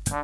As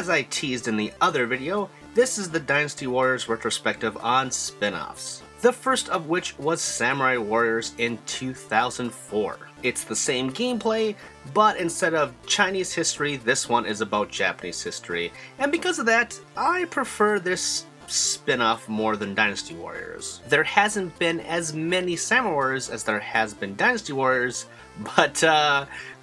I teased in the other video, this is the Dynasty Warriors retrospective on spin-offs. The first of which was Samurai Warriors in 2004. It's the same gameplay, but instead of Chinese history, this one is about Japanese history. And because of that, I prefer this spin-off more than Dynasty Warriors. There hasn't been as many Samurai Warriors as there has been Dynasty Warriors, but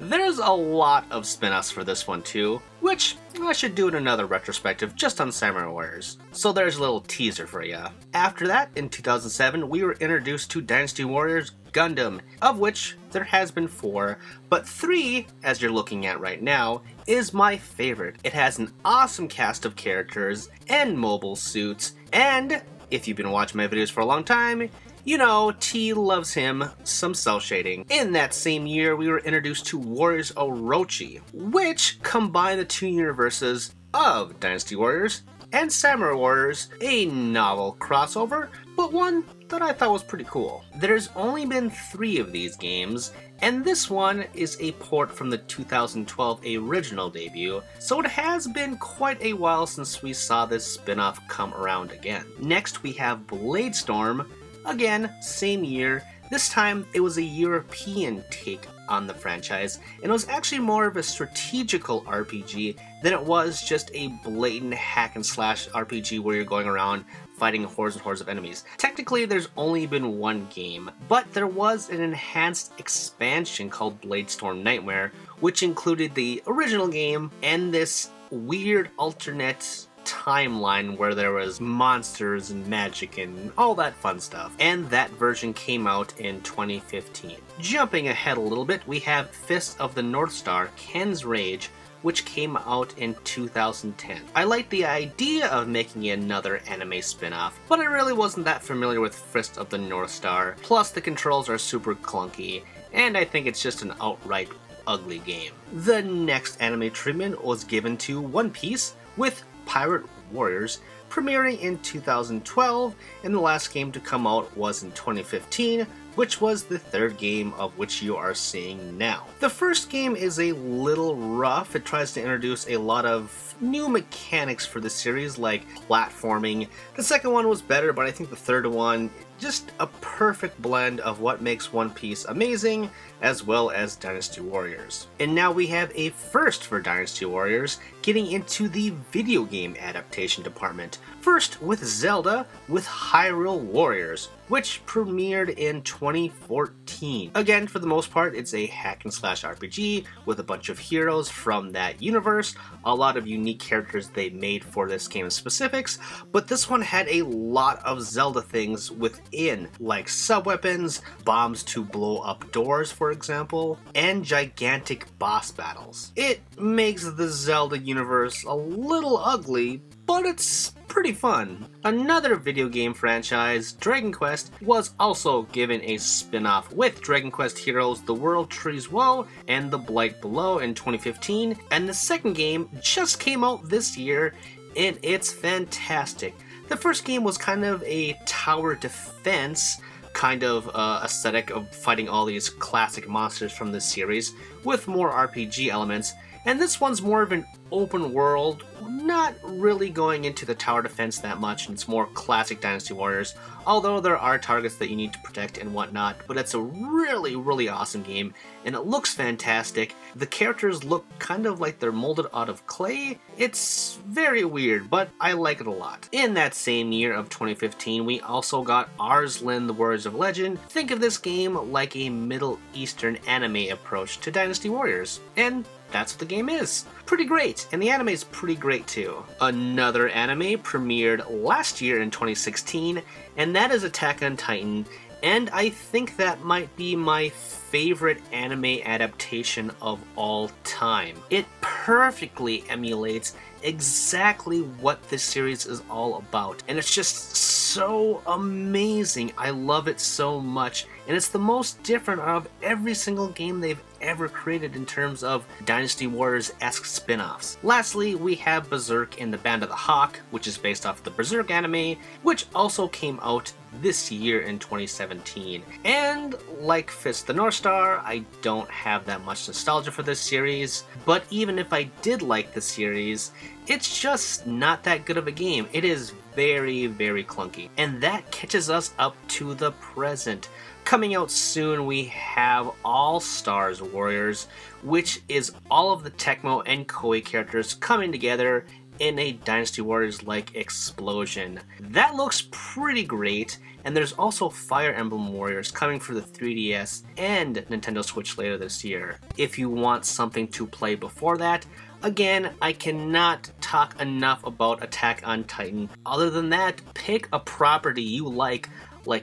there's a lot of spin-offs for this one too, which I should do in another retrospective just on Samurai Warriors. So there's a little teaser for ya. After that, in 2007, we were introduced to Dynasty Warriors Gundam, of which there has been 4, but 3, as you're looking at right now, is my favorite. It has an awesome cast of characters and mobile suits, and if you've been watching my videos for a long time, you know, T loves him some cell shading. In that same year, we were introduced to Warriors Orochi, which combine the two universes of Dynasty Warriors and Samurai Warriors, a novel crossover, but one that I thought was pretty cool. There's only been 3 of these games, and this one is a port from the 2012 original debut, so it has been quite a while since we saw this spin-off come around again. Next we have Bladestorm. Again, same year. This time it was a European take on the franchise, and it was actually more of a strategical RPG than it was just a blatant hack and slash RPG where you're going around fighting hordes and hordes of enemies. Technically there's only been 1 game, but there was an enhanced expansion called Bladestorm Nightmare, which included the original game and this weird alternate timeline where there was monsters and magic and all that fun stuff, and that version came out in 2015. Jumping ahead a little bit, we have Fist of the North Star, Ken's Rage, which came out in 2010. I liked the idea of making another anime spin-off, but I really wasn't that familiar with Fist of the North Star, plus the controls are super clunky, and I think it's just an outright ugly game. The next anime treatment was given to One Piece, with Pirate Warriors, premiering in 2012, and the last game to come out was in 2015, which was the 3rd game of which you are seeing now. The first game is a little rough. It tries to introduce a lot of new mechanics for the series, like platforming. The second one was better, but I think the third one, just a perfect blend of what makes One Piece amazing, as well as Dynasty Warriors. And now we have a first for Dynasty Warriors, getting into the video game adaptation department. First with Zelda with Hyrule Warriors, which premiered in 2014. Again, for the most part, it's a hack and slash RPG with a bunch of heroes from that universe, a lot of unique characters they made for this game specifics, but this one had a lot of Zelda things within, like sub-weapons, bombs to blow up doors for example, and gigantic boss battles. It makes the Zelda universe a little ugly, but it's pretty fun. Another video game franchise, Dragon Quest, was also given a spin-off with Dragon Quest Heroes The World Trees Woe and The Blight Below in 2015, and the second game just came out this year, and it's fantastic. The first game was kind of a tower defense kind of aesthetic of fighting all these classic monsters from this series with more RPG elements, and this one's more of an open world, not really going into the tower defense that much, and it's more classic Dynasty Warriors, although there are targets that you need to protect and whatnot, but it's a really awesome game, and it looks fantastic. The characters look kind of like they're molded out of clay. It's very weird, but I like it a lot. In that same year of 2015, we also got Arslan, the Warriors of Legend. Think of this game like a Middle Eastern anime approach to Dynasty Warriors, and that's what the game is. Pretty great, and the anime is pretty great too. Another anime premiered last year in 2016, and that is Takun Titan, and I think that might be my favorite anime adaptation of all time. It perfectly emulates exactly what this series is all about, and it's just so amazing. I love it so much, and it's the most different out of every single game they've ever created in terms of Dynasty Warriors-esque spin-offs. Lastly, we have Berserk in the Band of the Hawk, which is based off the Berserk anime, which also came out this year in 2017. And like Fist of the North Star, I don't have that much nostalgia for this series, but even if I did like the series, it's just not that good of a game. It is very, very clunky. And that catches us up to the present. Coming out soon, we have All Stars Warriors, which is all of the Tecmo and Koei characters coming together in a Dynasty Warriors-like explosion. That looks pretty great, and there's also Fire Emblem Warriors coming for the 3DS and Nintendo Switch later this year. If you want something to play before that, again, I cannot talk enough about Attack on Titan. Other than that, pick a property you like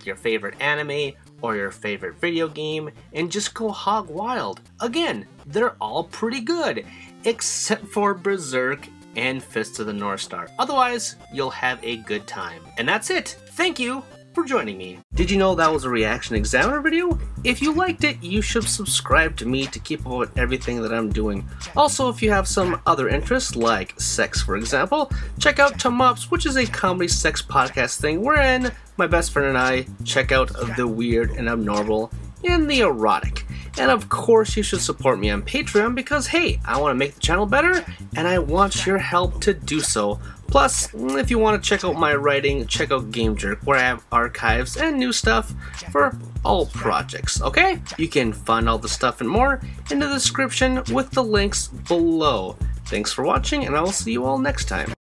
your favorite anime or your favorite video game, and just go hog wild. Again, they're all pretty good, except for Berserk and Fist of the North Star. Otherwise, you'll have a good time. And that's it. Thank you for joining me. Did you know that was a Reaction Examiner video? If you liked it, you should subscribe to me to keep up with everything that I'm doing. Also, if you have some other interests, like sex for example, check out Spinoffs, which is a comedy sex podcast thing wherein my best friend and I check out the weird and abnormal and the erotic. And of course, you should support me on Patreon because, hey, I want to make the channel better and I want your help to do so. Plus, if you want to check out my writing, check out Game Jerk, where I have archives and new stuff for all projects, okay? You can find all the stuff and more in the description with the links below. Thanks for watching, and I will see you all next time.